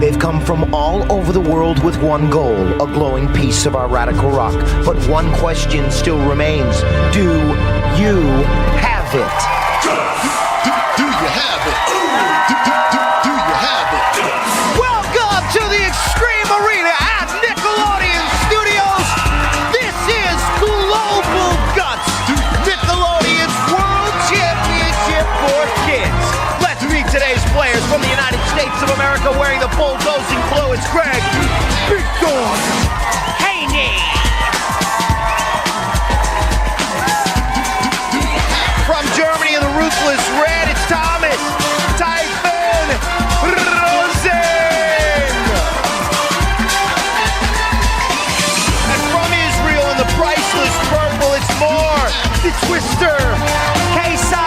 They've come from all over the world with one goal, a glowing piece of our radical rock. But one question still remains. Do you have it? Do you have it? Do you have it? Welcome to the Extreme Arena at Nickelodeon Studios. This is Global Guts, Nickelodeon's World Championship for kids. Let's meet today's players from the United States of America wearing the bulldozing blue. It's Greg, Big Dog, Haney. From Germany in the ruthless red, it's Thomas, Typhon, Rosen. And from Israel in the priceless purple, it's more, the Twister, Kesar.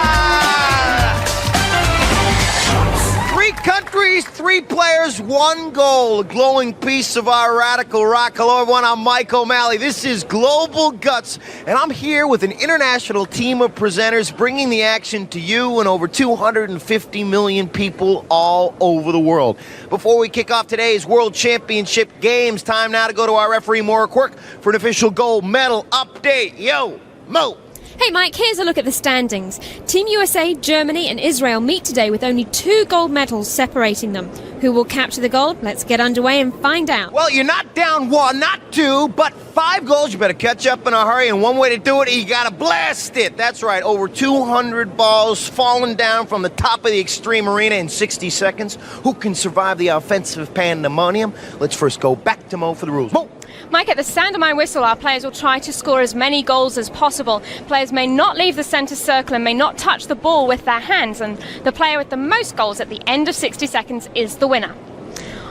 3 countries, 3 players, 1 goal, a glowing piece of our radical rock. Hello everyone, I'm Mike O'Malley. This is Global Guts, and I'm here with an international team of presenters bringing the action to you and over 250 million people all over the world. Before we kick off today's World Championship games, time now to go to our referee, Moira Quirk, for an official gold medal update. Yo, Mo. Hey Mike, here's a look at the standings. Team USA, Germany and Israel meet today with only 2 gold medals separating them. Who will capture the gold? Let's get underway and find out. Well, you're not down 1, not 2, but 5 goals. You better catch up in a hurry, and one way to do it, you gotta blast it. That's right, over 200 balls falling down from the top of the Extreme Arena in 60 seconds. Who can survive the offensive pandemonium? Let's first go back to Mo for the rules. Mo! Mike, at the sound of my whistle, our players will try to score as many goals as possible. Players may not leave the centre circle and may not touch the ball with their hands, and the player with the most goals at the end of 60 seconds is the winner.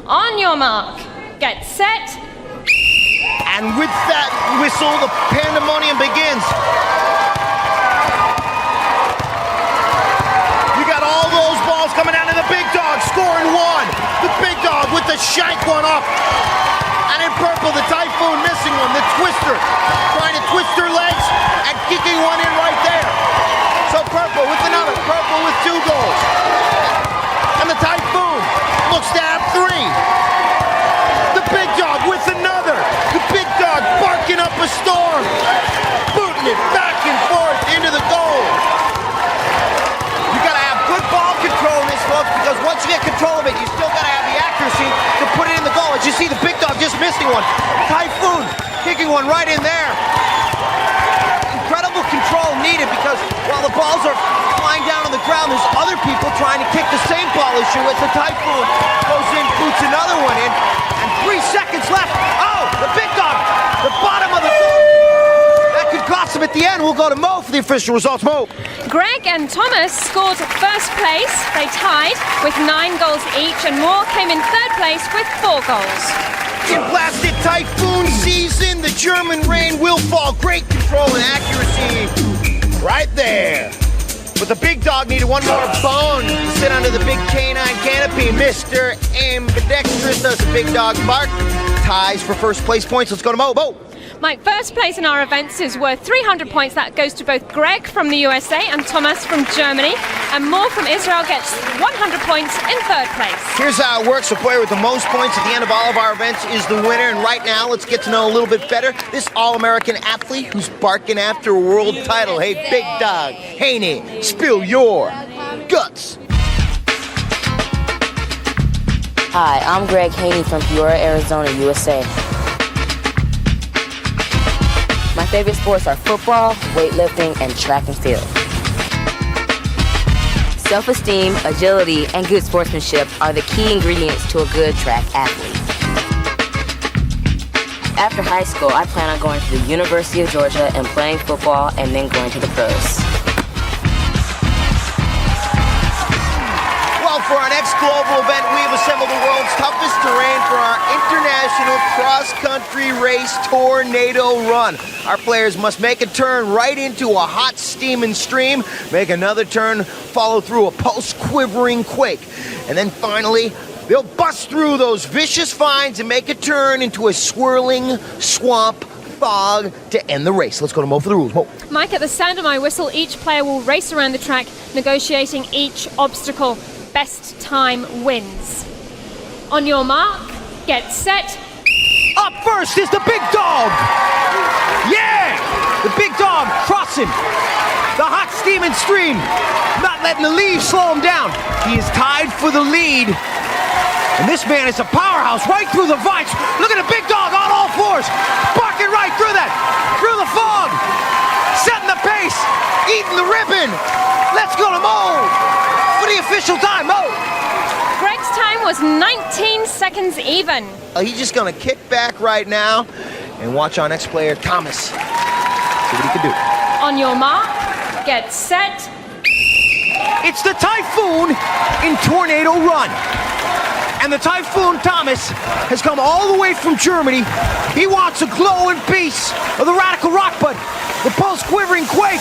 On your mark, get set. And with that whistle, the pandemonium begins. You got all those balls coming down to the big dog, scoring 1. The big dog with the shank one off. And in purple, the Typhon missing one, the Twister, trying to twist her legs and kicking one in right there. So purple with another, purple with 2 goals. And the Typhon looks to have 3. The big dog with another. The big dog barking up a storm, booting it back and forth into the goal. You gotta have good ball control in this, folks, because once you get control of it, you still gotta have the accuracy to put it in the goal. As you see, the big dog just missing one. Typhon kicking one right in there. Incredible control needed because while the balls are flying down on the ground, there's other people trying to kick the same ball as you. As the Typhon goes in, boots another one in, and 3 seconds left. Oh, the big dog, the bottom of the goal. That could cost him at the end. We'll go to Mo for the official results. Mo. Greg and Thomas scored first place. They tied with 9 goals each, and Moore came in third place with 4 goals. In blasted Typhon season, the German rain will fall. Great control and accuracy right there. But the big dog needed one more bone to sit under the big canine canopy. Mr. Ambidextrous does a big dog bark. Ties for first place points. Let's go to Mo. Mo. Mike, first place in our events is worth 300 points. That goes to both Greg from the USA and Thomas from Germany. And Moore from Israel gets 100 points in third place. Here's how it works. The player with the most points at the end of all of our events is the winner. And right now, let's get to know a little bit better this All-American athlete who's barking after a world title. Hey, big dog, Haney, spill your guts. Hi, I'm Greg Haney from Peoria, Arizona, USA. My favorite sports are football, weightlifting, and track and field. Self-esteem, agility, and good sportsmanship are the key ingredients to a good track athlete. After high school, I plan on going to the University of Georgia and playing football and then going to the pros. For our next global event, we have assembled the world's toughest terrain for our international cross-country race tornado run. Our players must make a turn right into a hot steaming stream, make another turn, follow through a pulse-quivering quake, and then finally, they'll bust through those vicious vines and make a turn into a swirling swamp fog to end the race. Let's go to Mo for the rules. Mo. Mike, at the sound of my whistle, each player will race around the track, negotiating each obstacle. Best time wins. On your mark, get set. Up first is the big dog. Yeah! The big dog crossing the hot steaming stream, not letting the leaves slow him down. He is tied for the lead. And this man is a powerhouse right through the vines. Look at the big dog on all fours, barking right through that, through the fog, setting the pace, eating the ribbon. Let's go to Mo for the official time. Mo. Greg's time was 19 seconds even. He's just gonna kick back right now and watch our next player, Thomas. See what he can do. On your mark, get set. It's the Typhon in Tornado Run. And the Typhon Thomas has come all the way from Germany. He wants a glowing piece of the radical rock, but the pulse quivering quake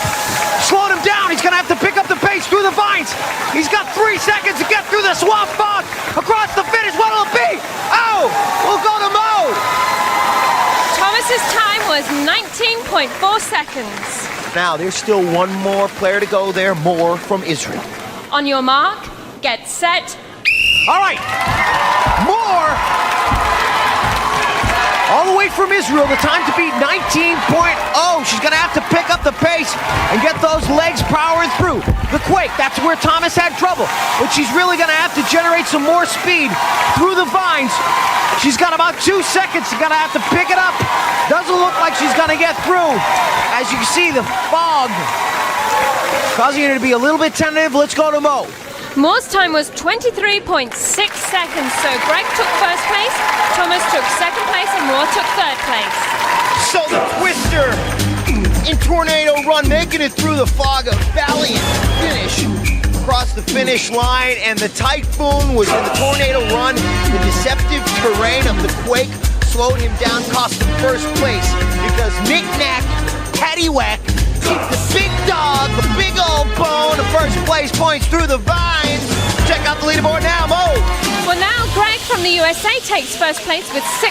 slowed him down. He's gonna have to pick up the pace through the vines. He's got 3 seconds to get through the swamp fog across the finish. What'll it be? Oh, we'll go to Mo. Thomas's time was 19.4 seconds. Now, there's still one more player to go there, more from Israel. On your mark, get set. All right, more. All the way from Israel, the time to beat 19.0. She's gonna have to pick up the pace and get those legs powering through the quake. That's where Thomas had trouble, but she's really gonna have to generate some more speed through the vines. She's got about 2 seconds. She's gonna have to pick it up. Doesn't look like she's gonna get through. As you can see, the fog causing her to be a little bit tentative. Let's go to Mo. Mo's time was 23.6 seconds, so Greg took first place, Thomas took second place, and Mo took third place. So the Twister in Tornado Run, making it through the fog, a valiant finish across the finish line, and the Typhon was in the Tornado Run. The deceptive terrain of the quake slowed him down, cost him first place, because knick-knack, paddywhack, the big dog, the big old bone, the first place points through the vines. Check out the leaderboard now, Mo. Well, now Greg from the USA takes first place with 600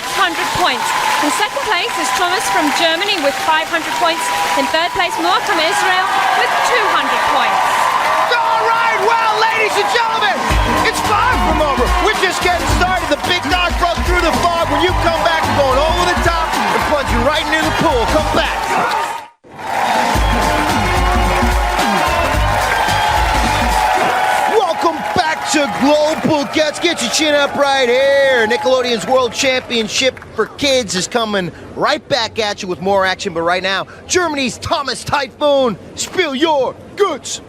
points. In second place is Thomas from Germany with 500 points. In third place, Mo from Israel with 200 points. All right, well, ladies and gentlemen, it's far from over. We're just getting started. The big dog broke through the fog. When you come back, we're going over the top and plunge you right into the pool. Come back. To Global Guts, get your chin up right here. Nickelodeon's World Championship for Kids is coming right back at you with more action, but right now, Germany's Thomas Typhon, spill your guts.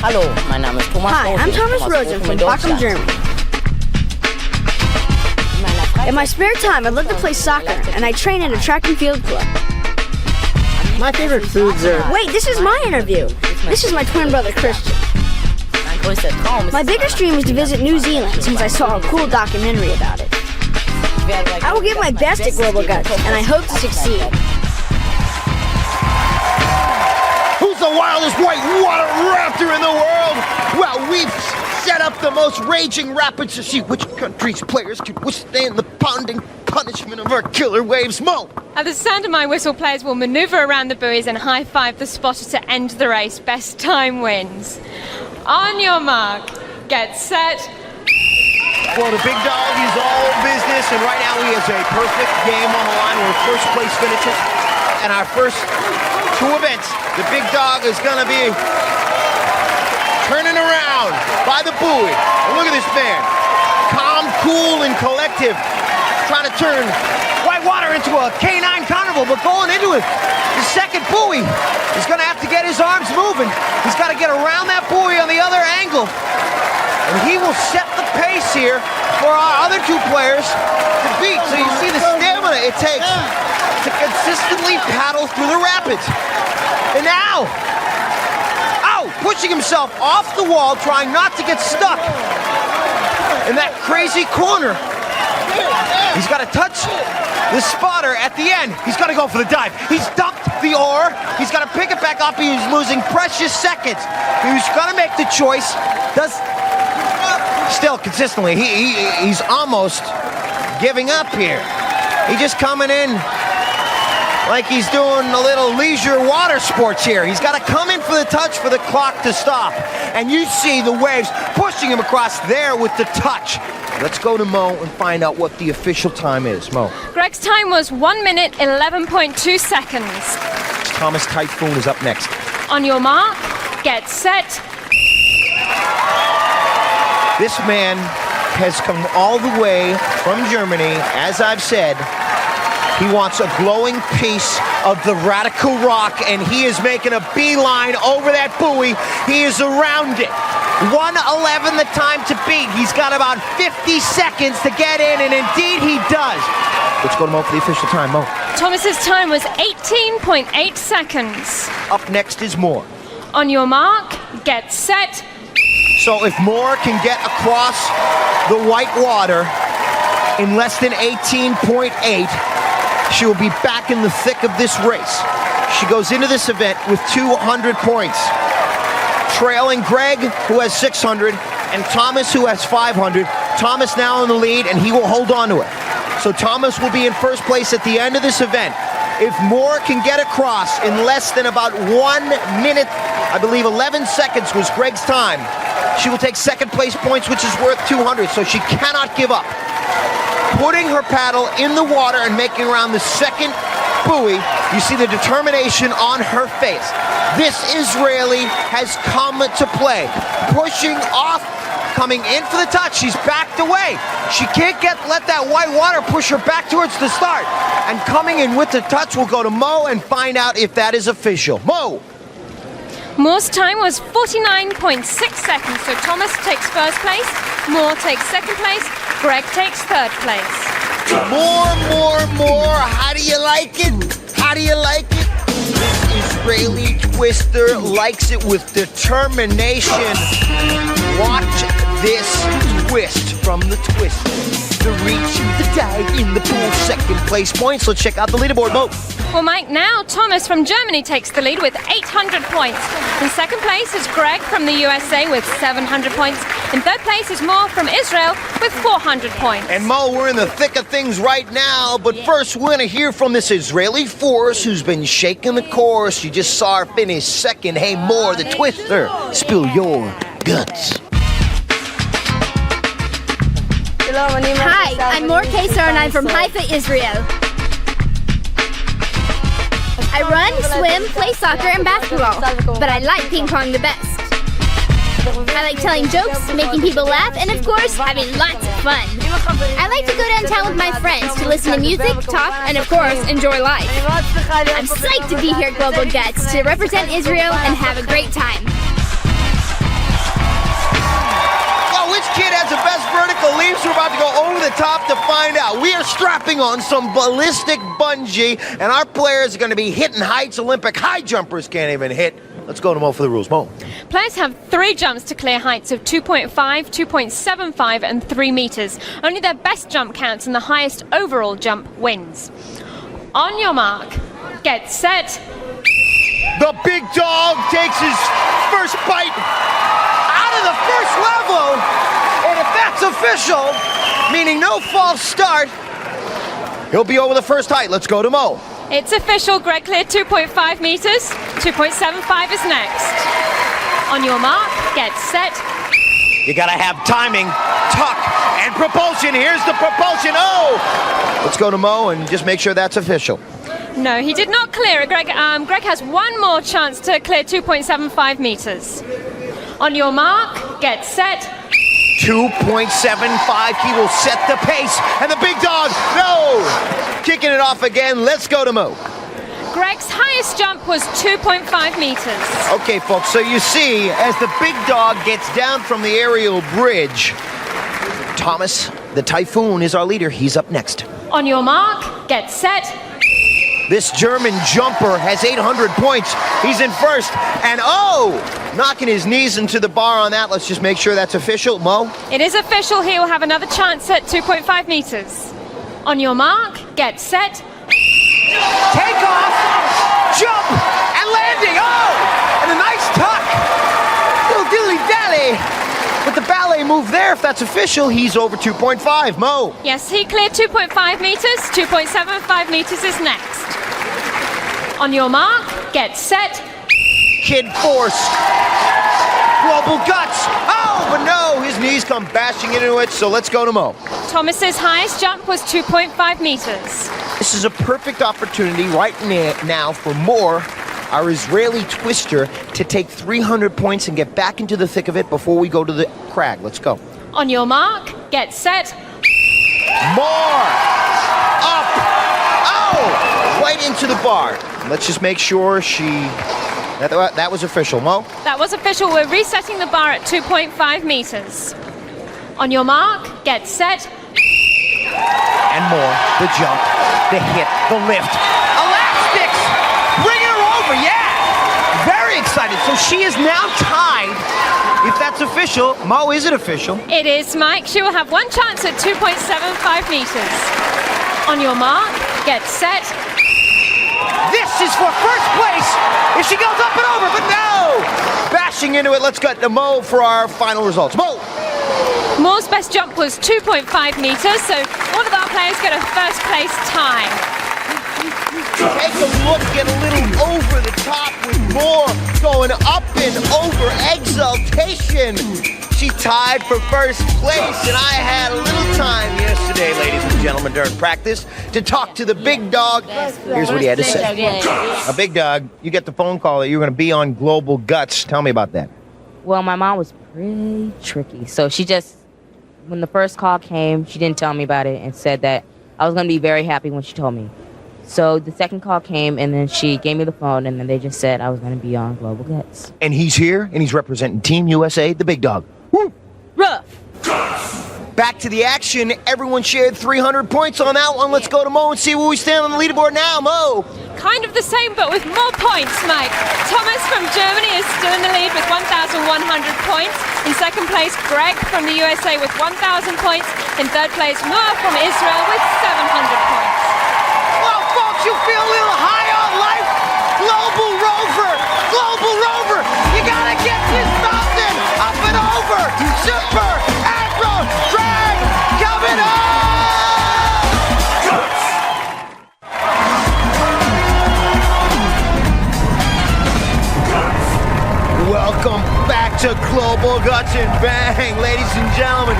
Hallo, mein Name ist Thomas. Hi, I'm Thomas Rosen from Bochum, Germany. In my spare time, I love to play soccer, and I train at a track and field club. My favorite foods are... Wait, this is my interview. This is my twin brother, Christian. My biggest dream is to visit New Zealand since I saw a cool documentary about it. I will give my best at Global Guts, and I hope to succeed. Who's the wildest white water raptor in the world? Well, we've set up the most raging rapids to see which country's players can withstand the pounding punishment of our killer waves. Mo! At the sound of my whistle, players will maneuver around the buoys and high-five the spotter to end the race. Best time wins. On your mark, get set. Well, the big dog is all business, and right now he has a perfect game on the line where first place finishes. And our first two events, the big dog is going to be turning around by the buoy. And look at this man, calm, cool, and collective, trying to turn whitewater into a canine carnival, but going into it, the second buoy, he's going to have to get his arms moving. He's got to get around that buoy on the other angle, and he will set the pace here for our other two players to beat. So you see the stamina it takes to consistently paddle through the rapids. And now, pushing himself off the wall, trying not to get stuck in that crazy corner. He's got to touch the spotter at the end. He's got to go for the dive. He's dumped the oar. He's got to pick it back up. He's losing precious seconds. He's got to make the choice. Still consistently, he's almost giving up here. He's just coming in like he's doing a little leisure water sports here. He's got to come in for the touch for the clock to stop. and you see the waves pushing him across there with the touch. Let's go to Mo and find out what the official time is. Mo. Greg's time was 1 minute, 11.2 seconds. Thomas Typhon is up next. On your mark, get set. This man has come all the way from Germany, as I've said. He wants a glowing piece of the radical rock, and he is making a beeline over that buoy. He is around it. 1:11 the time to beat. He's got about 50 seconds to get in, and indeed he does. Let's go to Mo for the official time. Mo. Thomas's time was 18.8 seconds. Up next is Moore. On your mark, get set. So if Moore can get across the white water in less than 18.8, she will be back in the thick of this race. She goes into this event with 200 points, trailing Greg, who has 600, and Thomas, who has 500. Thomas now in the lead, and he will hold on to it. So Thomas will be in first place at the end of this event. If Moore can get across in less than about 1 minute, I believe 11 seconds was Greg's time, she will take second place points, which is worth 200, so she cannot give up. Putting her paddle in the water and making around the second buoy, you see the determination on her face. This Israeli has come to play. Pushing off, coming in for the touch. She's backed away. She can't let that white water push her back towards the start. And coming in with the touch, we'll go to Mo and find out if that is official. Mo! Moore's time was 49.6 seconds, so Thomas takes first place, Moore takes second place, Greg takes third place. More. How do you like it? How do you like it? This Israeli twister likes it with determination. Watch this twist from the twister. The reach, the dive in the pool, second place points. Let's check out the leaderboard, Mo. Well, Mike, now Thomas from Germany takes the lead with 800 points. In second place is Greg from the USA with 700 points. In third place is Moore from Israel with 400 points. And Mo, we're in the thick of things right now, but first we're going to hear from this Israeli force who's been shaking the course. You just saw her finish second. Hey, Moore, the twister, spill your guts. Hi, I'm Moira Kesar and I'm from Haifa, Israel. I run, swim, play soccer and basketball, but I like ping pong the best. I like telling jokes, making people laugh, and of course, having lots of fun. I like to go downtown with my friends to listen to music, talk, and of course, enjoy life. I'm psyched to be here at Global Guts to represent Israel and have a great time. Which kid has the best vertical leaps? We're about to go over the top to find out. We are strapping on some ballistic bungee, and our players are going to be hitting heights Olympic high jumpers can't even hit. Let's go to Mo for the rules. Mo. Players have 3 jumps to clear heights of 2.5, 2.75 and 3 meters. Only their best jump counts and the highest overall jump wins. On your mark, get set. The big dog takes his first bite out of the first level, and if that's official, meaning no false start, he'll be over the first height. Let's go to Mo. It's official, Greg cleared 2.5 meters, 2.75 is next. On your mark, get set. You gotta have timing, tuck, and propulsion. Here's the propulsion. Oh! Let's go to Mo and just make sure that's official. No, he did not clear it. Greg has one more chance to clear 2.75 meters. On your mark, get set. 2.75, he will set the pace, and the big dog, no! Kicking it off again, let's go to Mo. Greg's highest jump was 2.5 meters. Okay, folks, so you see, as the big dog gets down from the aerial bridge, Thomas, the Typhon, is our leader. He's up next. On your mark, get set. This German jumper has 800 points. He's in first, and knocking his knees into the bar on that. Let's just make sure that's official. Mo? It is official. He will have another chance at 2.5 meters. On your mark, get set. Take off, jump, and landing. Oh, and a nice tuck. Little dilly-dally. With the ballet move there, if that's official, he's over 2.5. Mo? Yes, he cleared 2.5 meters. 2.75 meters is next. On your mark, get set. Kid force. Global Guts. Oh, but no, his knees come bashing into it, so let's go to Mo. Thomas's highest jump was 2.5 meters. This is a perfect opportunity right now for Moore, our Israeli twister, to take 300 points and get back into the thick of it before we go to the crag. Let's go. On your mark, get set. Moore! Up! Oh! Right into the bar. Let's just make sure that was official. Mo? That was official. We're resetting the bar at 2.5 meters. On your mark, get set. And more. The jump, the hit, the lift. Elastics! Bringing her over, yeah! Very excited. So she is now tied. If that's official, Mo, is it official? It is, Mike. She will have one chance at 2.75 meters. On your mark, get set. This is for first place if she goes up and over, but no! Bashing into it. Let's get to Mo for our final results. Mo! Moore's best jump was 2.5 meters, so all of our players get a first place tie. Take a look, get a little over the top with Moore going up and over. Exaltation. She tied for first place, and I had a little time yesterday, ladies and gentlemen, during practice to talk to the big dog. Here's what he had to say. A big dog, you get the phone call that you're going to be on Global Guts. Tell me about that. Well, my mom was pretty tricky. So she just, when the first call came, she didn't tell me about it and said that I was going to be very happy when she told me. So the second call came, and then she gave me the phone, and then they just said I was going to be on Global Guts. And he's here, and he's representing Team USA, the big dog. Woo! Rough! Back to the action. Everyone shared 300 points on that one. Let's go to Mo and see where we stand on the leaderboard now. Mo! Kind of the same, but with more points, Mike. Thomas from Germany is still in the lead with 1,100 points. In second place, Greg from the USA with 1,000 points. In third place, Moira from Israel with 700 points. Well, folks, you feel a little high on life? Global Rover! Global Rover! You gotta get this mountain up and over! Super Agro Drag coming up! Welcome back to Global Guts and Bang, ladies and gentlemen.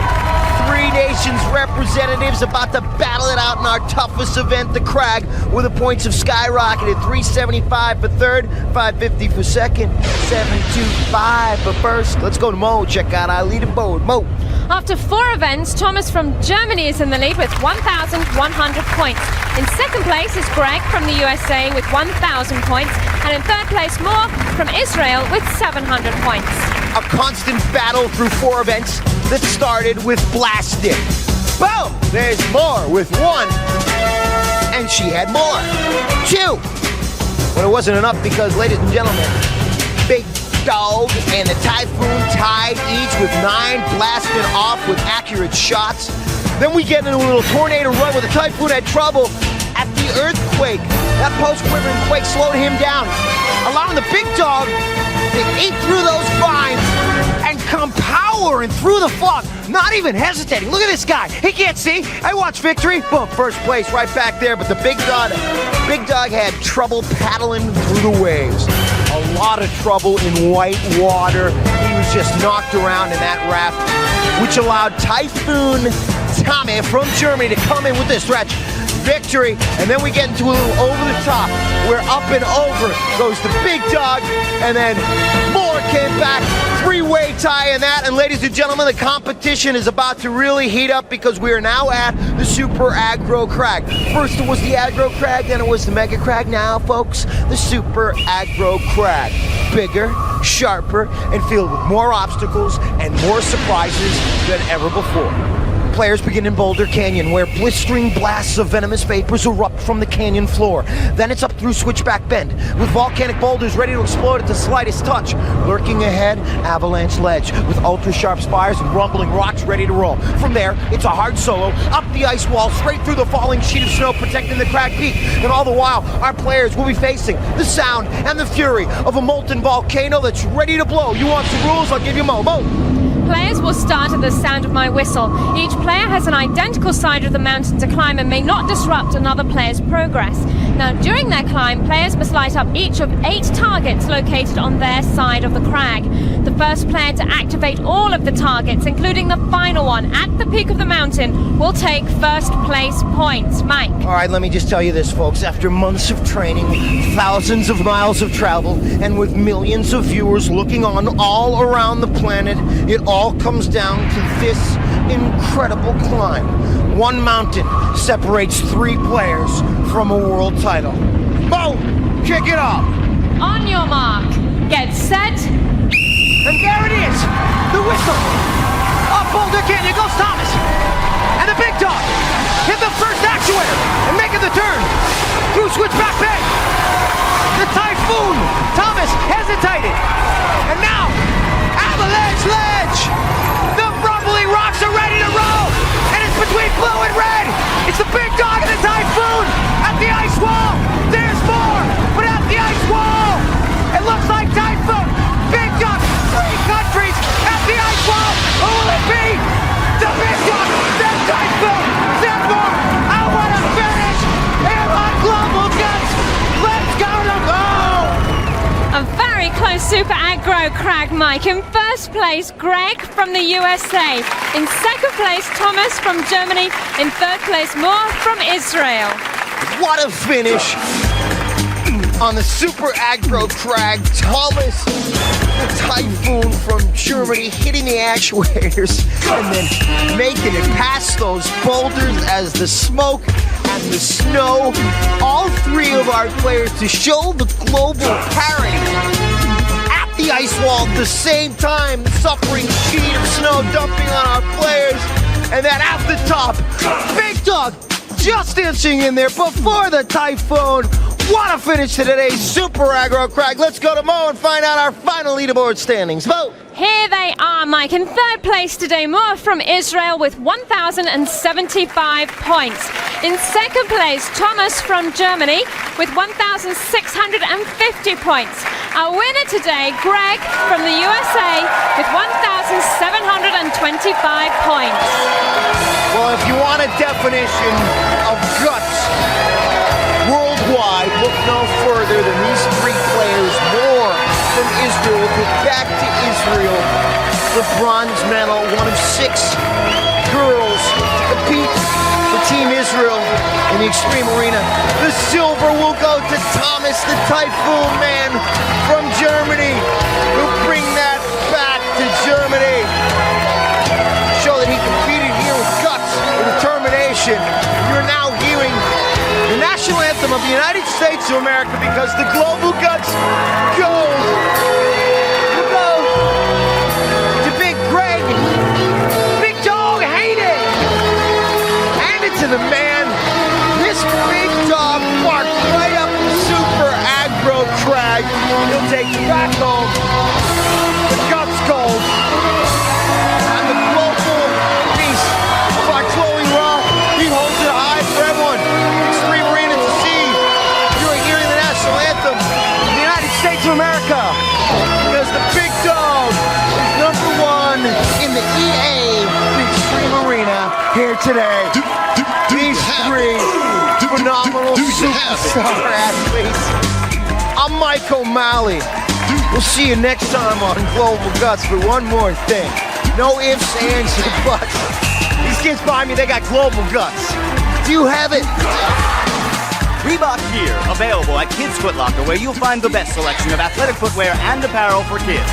3 nations representatives about to battle it out in our toughest event, the Crag, where the points have skyrocketed. 375 for third, 550 for second, 725 for first. Let's go to Mo, check out our leaderboard. Mo. After 4 events, Thomas from Germany is in the lead with 1,100 points. In second place is Greg from the USA with 1,000 points. And in third place, Moore from Israel with 700 points. A constant battle through 4 events that started with Blasted. Boom! There's Moore with 1. And she had more. 2. But it wasn't enough because, ladies and gentlemen, Big Dog and the Typhon tied each with 9, blasting off with accurate shots. Then we get into a little tornado run where the Typhon had trouble at the earthquake. That post-quivering quake slowed him down, allowing the Big Dog to eat through those vines and come powering through the fog, not even hesitating. Look at this guy. He can't see. I watch victory. Boom, first place right back there. But the Big Dog had trouble paddling through the waves. A lot of trouble in white water. He was just knocked around in that raft, which allowed Typhon Tommy from Germany to come in with this stretch victory. And then we get into a little over the top where up and over goes the Big Dog, and then Moore came back, 3-way tie in that. And ladies and gentlemen, the competition is about to really heat up because we are now at the Super Aggro Crag. First it was the Aggro Crag, then it was the Mega Crag. Now, folks, the Super Aggro Crag. Bigger, sharper, and filled with more obstacles and more surprises than ever before. Players begin in Boulder Canyon, where blistering blasts of venomous vapors erupt from the canyon floor. Then it's up through Switchback Bend, with volcanic boulders ready to explode at the slightest touch. Lurking ahead, Avalanche Ledge, with ultra-sharp spires and rumbling rocks ready to roll. From there, it's a hard solo, up the ice wall, straight through the falling sheet of snow protecting the Crag Peak. And all the while, our players will be facing the sound and the fury of a molten volcano that's ready to blow. You want some rules? I'll give you Mo. Players will start at the sound of my whistle. Each player has an identical side of the mountain to climb and may not disrupt another player's progress. Now, during their climb, players must light up each of 8 targets located on their side of the crag. The first player to activate all of the targets, including the final one at the peak of the mountain, will take first place points. Mike. All right, let me just tell you this, folks. After months of training, thousands of miles of travel, and with millions of viewers looking on all around the planet, it all comes down to this incredible climb. One mountain separates 3 players from a world title. Mo, kick it off. On your mark, get set. And there it is, the whistle. Up Boulder Canyon goes Thomas. And the big dog hit the first actuator and making the turn. Through switchback peg. The Typhoon. Thomas hesitated. And now, avalanche ledge. The rumbling rocks are ready to roll. And it's between blue and red. It's the big dog and the Typhoon at the ice wall. There's more, but at the ice wall. It looks like Typhoon. Big dog, 3 countries at the ice wall. Who will it be? The big dog, the Typhoon, then more. I want to finish here on Global Guts. Let's go to go. A very close super aggro crag, Mike. In first place, Greg from the USA. In second place, Thomas from Germany. In third place, Moore from Israel. What a finish on the super aggro crag. Thomas, the Typhoon from Germany, hitting the actuators and then making it past those boulders as the smoke and the snow. All 3 of our players to show the global parity at the ice wall at the same time. The suffering sheet of snow dumping on our players. And then at the top, Big Dog just inching in there before the Typhoon. What a finish to today's Super Aggro Crag. Let's go to Mo and find out our final leaderboard standings. Mo. Here they are, Mike. In third place today, Moore from Israel with 1,075 points. In second place, Thomas from Germany with 1,650 points. Our winner today, Greg from the USA with 1,725 points. Well, if you want a definition of guts worldwide, look no further than these 3 players. Moore from Israel will get back to Israel. The bronze medal, one of 6 girls to compete for Team Israel in the Extreme Arena. The silver will go to Thomas, the Typhoon man from Germany, who'll bring that back to Germany. Show that he competed here with guts and determination. You're now hearing the national anthem of the United States of America because the Global Guts goes to Big Greg, Big Dog Haney, and it's to the man. This big dog barked right up the super aggro crag. He'll take you back home. The Guts gold. And the global beast by Chloe Raw. He holds it high for everyone. Extreme Arena to see. You're hearing the national anthem of the United States of America. Because the big dog is #1 in the EA, the Extreme Arena, here today. These 3 phenomenal superstar athletes. I'm Mike O'Malley. We'll see you next time on Global Guts. But one more thing. No ifs, ands, or buts. These kids behind me, they got Global Guts. Do you have it? Reebok gear, available at Kids Foot Locker, where you'll find the best selection of athletic footwear and apparel for kids.